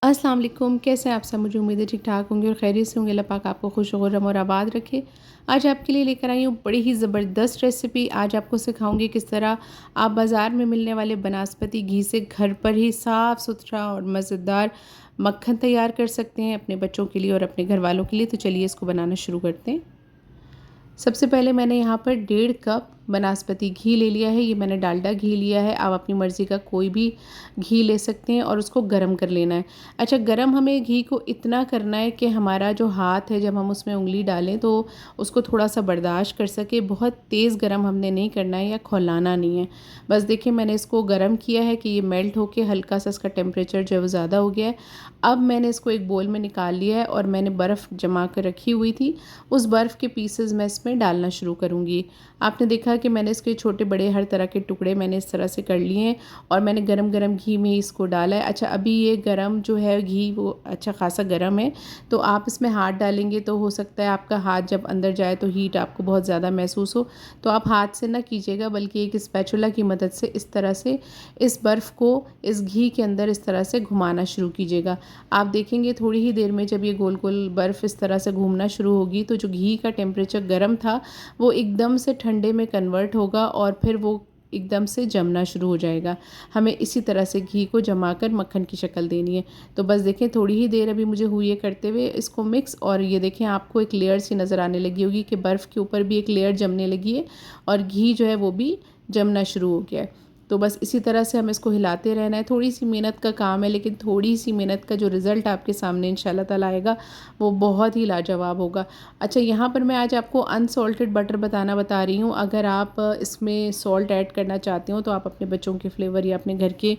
अस्सलाम वालेकुम, कैसे हैं आप सब? मुझे उम्मीद है ठीक-ठाक होंगे और खैरियत से होंगे। अल्लाह पाक आपको खुश खुर्रम और आबाद रखे। आज आपके लिए लेकर आई हूँ बड़ी ही ज़बरदस्त रेसिपी। आज आपको सिखाऊँगी किस तरह आप बाज़ार में मिलने वाले बनास्पति घी से घर पर ही साफ़-सुथरा और मज़ेदार मक्खन तैयार कर सकते हैं अपने बच्चों के लिए और अपने घरवालों के लिए। तो चलिए इसको बनाना शुरू करते हैं। सबसे पहले मैंने यहाँ पर 1.5 कप बनास्पति घी ले लिया है। ये मैंने डालडा घी लिया है। आप अपनी मर्ज़ी का कोई भी घी ले सकते हैं और उसको गरम कर लेना है। अच्छा, गरम हमें घी को इतना करना है कि हमारा जो हाथ है जब हम उसमें उँगली डालें तो उसको थोड़ा-सा बर्दाश्त कर सके। बहुत तेज़ गरम हमने नहीं करना है या खौलाना नहीं है। बस देखिए मैंने इसको गरम किया है कि ये मेल्ट होके हल्का-सा इसका टेम्परेचर जो है वो ज़्यादा हो गया है। अब मैंने इसको एक बोल में निकाल लिया है और मैंने बर्फ़ जमा कर रखी हुई थी। उस बर्फ़ के पीसेज़ मैं इसमें डालना शुरू करूँगी। आपने देखा कि मैंने इसके छोटे-बड़े हर तरह के टुकड़े मैंने इस तरह से कर लिए हैं और मैंने गरम-गरम घी में ही इसको डाला है। अच्छा, अभी ये गरम जो है घी वो अच्छा ख़ासा गरम है, तो आप इसमें हाथ डालेंगे तो हो सकता है आपका हाथ जब अंदर जाए तो हीट आपको बहुत ज़्यादा महसूस हो। तो आप हाथ से ना कीजिएगा बल्कि एक स्पैचुला की मदद से इस तरह से इस बर्फ़ को इस घी के अंदर इस तरह से घुमाना शुरू कीजिएगा। आप देखेंगे थोड़ी ही देर में जब ये गोल-गोल बर्फ़ इस तरह से घूमना शुरू होगी तो जो घी का टेम्परेचर गर्म था वो एकदम से ठंडे में कन्वर्ट होगा और फिर वो एकदम से जमना शुरू हो जाएगा। हमें इसी तरह से घी को जमाकर मक्खन की शक्ल देनी है। तो बस देखें थोड़ी ही देर अभी मुझे हुई है करते हुए इसको मिक्स, और ये देखें आपको एक लेयर सी नज़र आने लगी होगी कि बर्फ़ के ऊपर भी एक लेयर जमने लगी है और घी जो है वो भी जमना शुरू हो गया है। तो बस इसी तरह से हमें इसको हिलाते रहना है। थोड़ी सी मेहनत का काम है, लेकिन थोड़ी सी मेहनत का जो रिज़ल्ट आपके सामने इंशाल्लाह ताला आएगा वो बहुत ही लाजवाब होगा। अच्छा, यहाँ पर मैं आज आपको अनसॉल्टेड बटर बता रही हूँ। अगर आप इसमें सॉल्ट ऐड करना चाहते हो तो आप अपने बच्चों के फ्लेवर या अपने घर के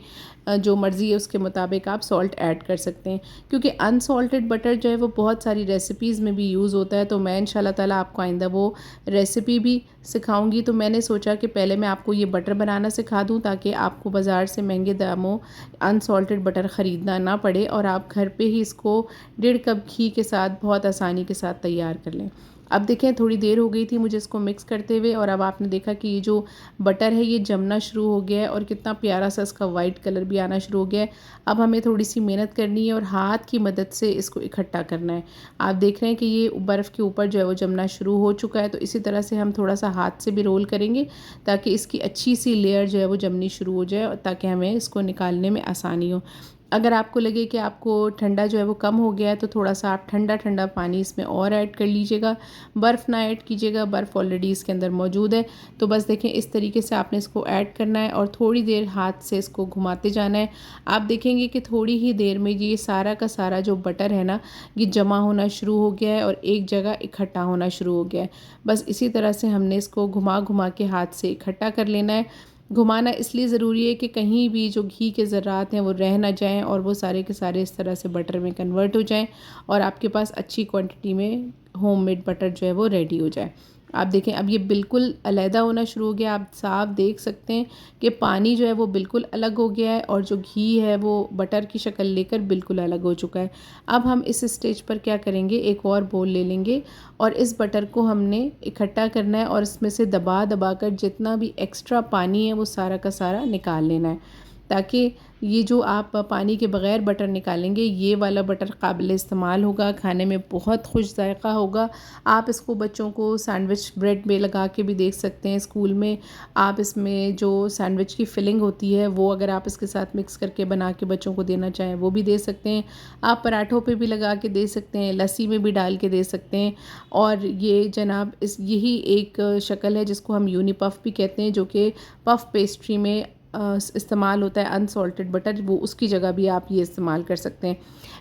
जो मर्ज़ी है उसके मुताबिक आप सॉल्ट ऐड कर सकते हैं, क्योंकि अनसॉल्टेड बटर जो है वो बहुत सारी रेसिपीज़ में भी यूज़ होता है। तो मैं इंशाल्लाह ताला आपको आइंदा वो रेसिपी भी सिखाऊंगी। तो मैंने सोचा कि पहले मैं आपको ये बटर बनाना सिखा दूं ताकि आपको बाज़ार से महंगे दामों अनसॉल्टेड बटर ख़रीदना ना पड़े और आप घर पे ही इसको 1.5 कप घी के साथ बहुत आसानी के साथ तैयार कर लें। अब देखें थोड़ी देर हो गई थी मुझे इसको मिक्स करते हुए और अब आपने देखा कि ये जो बटर है ये जमना शुरू हो गया है और कितना प्यारा सा इसका वाइट कलर भी आना शुरू हो गया है। अब हमें थोड़ी सी मेहनत करनी है और हाथ की मदद से इसको इकट्ठा करना है। आप देख रहे हैं कि ये बर्फ़ के ऊपर जो है वो जमना शुरू हो चुका है। तो इसी तरह से हम थोड़ा सा हाथ से भी रोल करेंगे ताकि इसकी अच्छी सी लेयर जो है वो जमनी शुरू हो जाए और ताकि हमें इसको निकालने में आसानी हो। अगर आपको लगे कि आपको ठंडा जो है वो कम हो गया है तो थोड़ा सा आप ठंडा ठंडा पानी इसमें और ऐड कर लीजिएगा। बर्फ़ ना ऐड कीजिएगा, बर्फ़ ऑलरेडी इसके अंदर मौजूद है। तो बस देखें इस तरीके से आपने इसको ऐड करना है और थोड़ी देर हाथ से इसको घुमाते जाना है। आप देखेंगे कि थोड़ी ही देर में ये सारा का सारा जो बटर है ना ये जमा होना शुरू हो गया है और एक जगह इकट्ठा होना शुरू हो गया है। बस इसी तरह से हमने इसको घुमा घुमा के हाथ से इकट्ठा कर लेना है। घुमाना इसलिए ज़रूरी है कि कहीं भी जो घी के ज़र्रात हैं वो रह ना जाएं और वो सारे के सारे इस तरह से बटर में कन्वर्ट हो जाएं और आपके पास अच्छी क्वांटिटी में होममेड बटर जो है वो रेडी हो जाए। आप देखें अब ये बिल्कुल अलहदा होना शुरू हो गया। आप साफ देख सकते हैं कि पानी जो है वो बिल्कुल अलग हो गया है और जो घी है वो बटर की शक्ल लेकर बिल्कुल अलग हो चुका है। अब हम इस स्टेज पर क्या करेंगे, एक और बोल ले लेंगे और इस बटर को हमने इकट्ठा करना है और इसमें से दबा दबा कर जितना भी एक्स्ट्रा पानी है वो सारा का सारा निकाल लेना है, ताकि ये जो आप पानी के बग़ैर बटर निकालेंगे ये वाला बटर काबिल इस्तेमाल होगा, खाने में बहुत खुश जायका होगा। आप इसको बच्चों को सैंडविच ब्रेड में लगा के भी देख सकते हैं। स्कूल में आप इसमें जो सैंडविच की फिलिंग होती है वो अगर आप इसके साथ मिक्स करके बना के बच्चों को देना चाहें वो भी दे सकते हैं। आप पराठों पे भी लगा के दे सकते हैं, लस्सी में भी डाल के दे सकते हैं। और ये जनाब यही एक शक्ल है जिसको हम यूनी पफ़ भी कहते हैं, जो कि पफ़ पेस्ट्री में इस्तेमाल होता है अनसॉल्टेड बटर, वो उसकी जगह भी आप ये इस्तेमाल कर सकते हैं।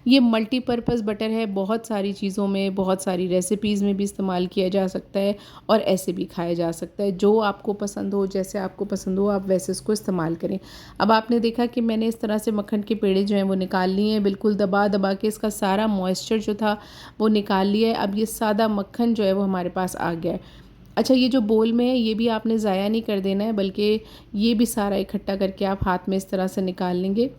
ये मल्टीपर्पज़ बटर है, बहुत सारी चीज़ों में बहुत सारी रेसिपीज़ में भी इस्तेमाल किया जा सकता है और ऐसे भी खाया जा सकता है। जो आपको पसंद हो, जैसे आपको पसंद हो आप वैसे इसको इस्तेमाल करें। अब आपने देखा कि मैंने इस तरह से मक्खन के पेड़े जो हैं वो निकाल लिए हैं, बिल्कुल दबा दबा के इसका सारा मॉइस्चर जो था वो निकाल लिया है। अब ये सादा मक्खन जो है वो हमारे पास आ गया है। अच्छा, ये जो बोल में है ये भी आपने ज़ाया नहीं कर देना है, बल्कि ये भी सारा इकट्ठा करके आप हाथ में इस तरह से निकाल लेंगे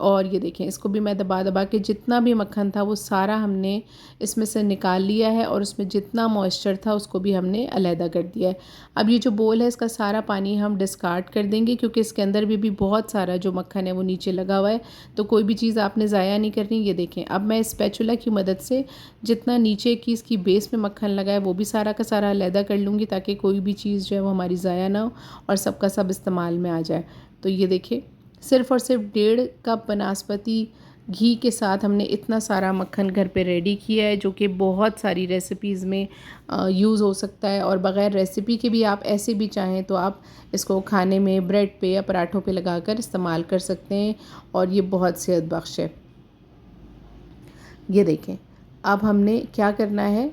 और ये देखें, इसको भी मैं दबा दबा के जितना भी मक्खन था वो सारा हमने इसमें से निकाल लिया है और उसमें जितना मॉइस्चर था उसको भी हमने अलहदा कर दिया है। अब ये जो बोल है इसका सारा पानी हम डिस्कार्ड कर देंगे, क्योंकि इसके अंदर भी बहुत सारा जो मक्खन है वो नीचे लगा हुआ है, तो कोई भी चीज़ आपने ज़ाया नहीं करनी। ये देखें, अब मैं स्पैचुला की मदद से जितना नीचे की इसकी बेस में मक्खन लगा है वो भी सारा का सारा अलहदा कर लूँगी, ताकि कोई भी चीज़ जो है वो हमारी ज़ाया ना हो और सबका सब इस्तेमाल में आ जाए। तो ये देखिए, सिर्फ़ और सिर्फ 1.5 कप बनास्पति घी के साथ हमने इतना सारा मक्खन घर पे रेडी किया है, जो कि बहुत सारी रेसिपीज़ में यूज़ हो सकता है। और बग़ैर रेसिपी के भी आप ऐसे भी चाहें तो आप इसको खाने में, ब्रेड पे या पराठों पे लगाकर इस्तेमाल कर सकते हैं, और ये बहुत सेहत बख्श है। ये देखें, अब हमने क्या करना है,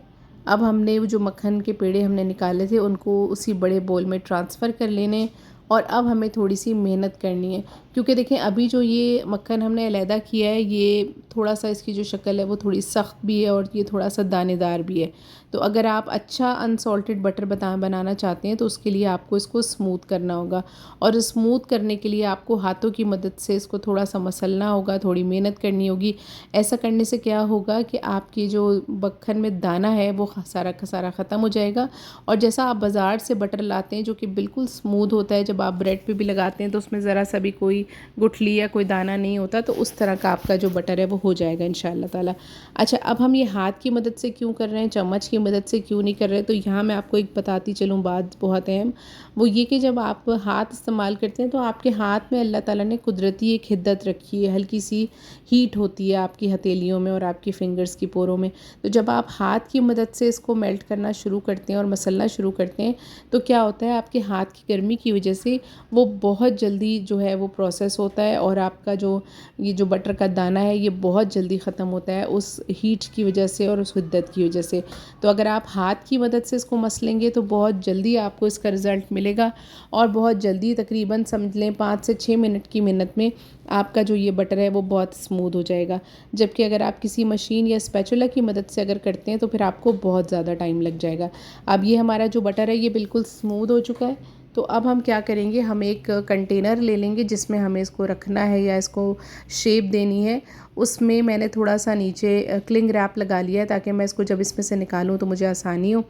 अब हमने वो जो मक्खन के पेड़े हमने निकाले थे उनको उसी बड़े बोल में ट्रांसफ़र कर लेने, और अब हमें थोड़ी सी मेहनत करनी है, क्योंकि देखें अभी जो ये मक्खन हमने अलहदा किया है ये थोड़ा सा, इसकी जो शक्ल है वो थोड़ी सख्त भी है और ये थोड़ा सा दानेदार भी है। तो अगर आप अच्छा अनसॉल्टेड बटर बनाना चाहते हैं तो उसके लिए आपको इसको स्मूथ करना होगा, और स्मूथ करने के लिए आपको हाथों की मदद से इसको थोड़ा सा मसलना होगा, थोड़ी मेहनत करनी होगी। ऐसा करने से क्या होगा कि आपकी जो मक्खन में दाना है वो सारा का सारा ख़त्म हो जाएगा। और जैसा आप बाज़ार से बटर लाते हैं जो कि बिल्कुल स्मूथ होता है, जब आप ब्रेड पे भी लगाते हैं तो उसमें ज़रा सा भी कोई गुठली या कोई दाना नहीं होता, तो उस तरह का आपका जो बटर है वो हो जाएगा इंशाअल्लाह ताला। अच्छा, अब हम ये हाथ की मदद से क्यों कर रहे हैं, चम्मच की मदद से क्यों नहीं कर रहे, तो यहाँ मैं आपको एक बताती चलूँ बात बहुत अहम, वो ये कि जब आप हाथ इस्तेमाल करते हैं तो आपके हाथ में अल्लाह ताला ने कुदरती एक हिद्दत रखी है, हल्की सी हीट होती है आपकी हथेलियों में और आपकी फिंगर्स की पोरों में। तो जब आप हाथ की मदद से इसको मेल्ट करना शुरू करते हैं और मसलना शुरू करते हैं तो क्या होता है, आपके हाथ की गर्मी की वजह से वो बहुत जल्दी जो है वो प्रोसेस होता है, और आपका जो ये जो बटर का दाना है ये बहुत जल्दी ख़त्म होता है उस हीट की वजह से और उस हिद्दत की वजह से। तो अगर आप हाथ की मदद से इसको मसलेंगे तो बहुत जल्दी आपको इसका रिज़ल्ट मिलेगा, और बहुत जल्दी, तकरीबन समझ लें 5 से 6 मिनट की मेहनत में आपका जो ये बटर है वो बहुत स्मूथ हो जाएगा। जबकि अगर आप किसी मशीन या स्पैचुला की मदद से अगर करते हैं तो फिर आपको बहुत ज़्यादा टाइम लग जाएगा। अब ये हमारा जो बटर है ये बिल्कुल स्मूथ हो चुका है। तो अब हम क्या करेंगे, हम एक कंटेनर ले लेंगे जिसमें हमें इसको रखना है या इसको शेप देनी है। उसमें मैंने थोड़ा सा नीचे क्लिंग रैप लगा लिया है, ताकि मैं इसको जब इसमें से निकालूं तो मुझे आसानी हो।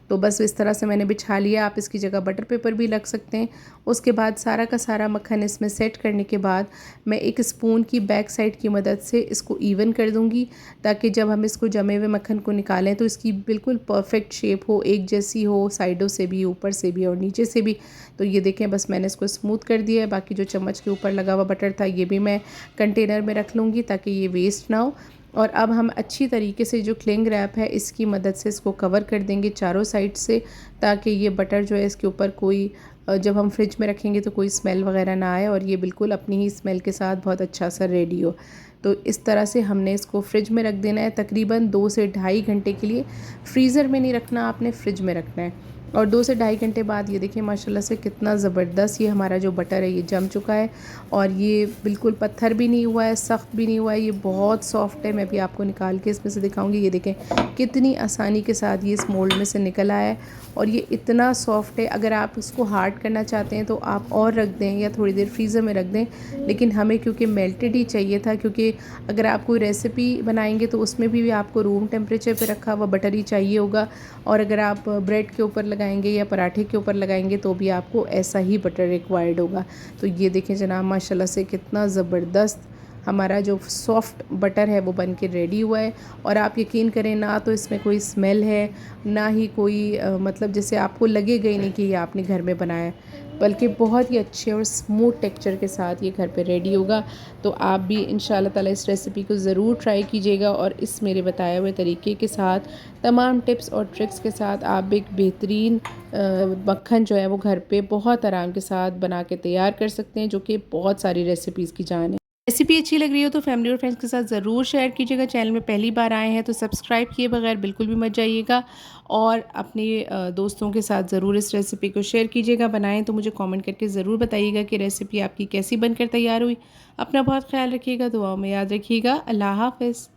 तो बस इस तरह से मैंने बिछा लिया, आप इसकी जगह बटर पेपर भी लग सकते हैं। उसके बाद सारा का सारा मक्खन इसमें सेट करने के बाद मैं एक स्पून की बैक साइड की मदद से इसको इवन कर दूंगी, ताकि जब हम इसको जमे हुए मक्खन को निकालें तो इसकी बिल्कुल परफेक्ट शेप हो, एक जैसी हो, साइडों से भी, ऊपर से भी और नीचे से भी। तो ये देखें, बस मैंने इसको स्मूथ कर दिया है। बाकी जो चम्मच के ऊपर लगा हुआ बटर था ये भी मैं कंटेनर में रख लूँगी ताकि ये वेस्ट ना हो। और अब हम अच्छी तरीके से जो क्लिंग रैप है इसकी मदद से इसको कवर कर देंगे चारों साइड से, ताकि ये बटर जो है इसके ऊपर कोई जब हम फ्रिज में रखेंगे तो कोई स्मेल वगैरह ना आए, और ये बिल्कुल अपनी ही स्मेल के साथ बहुत अच्छा सा रेडी हो। तो इस तरह से हमने इसको फ्रिज में रख देना है तकरीबन 2 से ढाई घंटे के लिए। फ्रीज़र में नहीं रखना, आपने फ्रिज में रखना है। और 2 से ढाई घंटे बाद ये देखिए माशाल्लाह से कितना ज़बरदस्त ये हमारा जो बटर है ये जम चुका है, और ये बिल्कुल पत्थर भी नहीं हुआ है, सख्त भी नहीं हुआ है, ये बहुत सॉफ्ट है। मैं भी आपको निकाल के इसमें से दिखाऊंगी। ये देखें कितनी आसानी के साथ ये इस मोल्ड में से निकल आया है, और ये इतना सॉफ्ट है। अगर आप इसको हार्ड करना चाहते हैं तो आप और रख दें या थोड़ी देर फ्रीज़र में रख दें, लेकिन हमें क्योंकि मेल्टेड ही चाहिए था, क्योंकि अगर आप कोई रेसिपी बनाएंगे तो उसमें भी आपको रूम टेम्परेचर पे रखा हुआ बटर ही चाहिए होगा, और अगर आप ब्रेड के ऊपर लगाएंगे या पराठे के ऊपर लगाएंगे तो भी आपको ऐसा ही बटर रिक्वायर्ड होगा। तो ये देखें जनाब, माशाल्लाह से कितना ज़बरदस्त हमारा जो सॉफ्ट बटर है वो बन के रेडी हुआ है। और आप यकीन करें, ना तो इसमें कोई स्मेल है, ना ही कोई मतलब जैसे आपको लगेगा ही नहीं कि ये आपने घर में बनाया है, बल्कि बहुत ही अच्छे और स्मूथ टेक्सचर के साथ ये घर पे रेडी होगा। तो आप भी इंशाल्लाह ताला इस रेसिपी को ज़रूर ट्राई कीजिएगा, और इस मेरे बताए हुए तरीके के साथ, तमाम टिप्स और ट्रिक्स के साथ आप एक बेहतरीन मक्खन जो है वो घर पे बहुत आराम के साथ बना के तैयार कर सकते हैं, जो कि बहुत सारी रेसिपीज़ की जान है। रेसिपी अच्छी लग रही हो तो फैमिली और फ्रेंड्स के साथ ज़रूर शेयर कीजिएगा। चैनल में पहली बार आए हैं तो सब्सक्राइब किए बगैर बिल्कुल भी मत जाइएगा, और अपने दोस्तों के साथ ज़रूर इस रेसिपी को शेयर कीजिएगा। बनाएं तो मुझे कमेंट करके ज़रूर बताइएगा कि रेसिपी आपकी कैसी बनकर तैयार हुई। अपना बहुत ख्याल रखिएगा, दुआओं में याद रखिएगा। अल्लाह हाफ़िज़।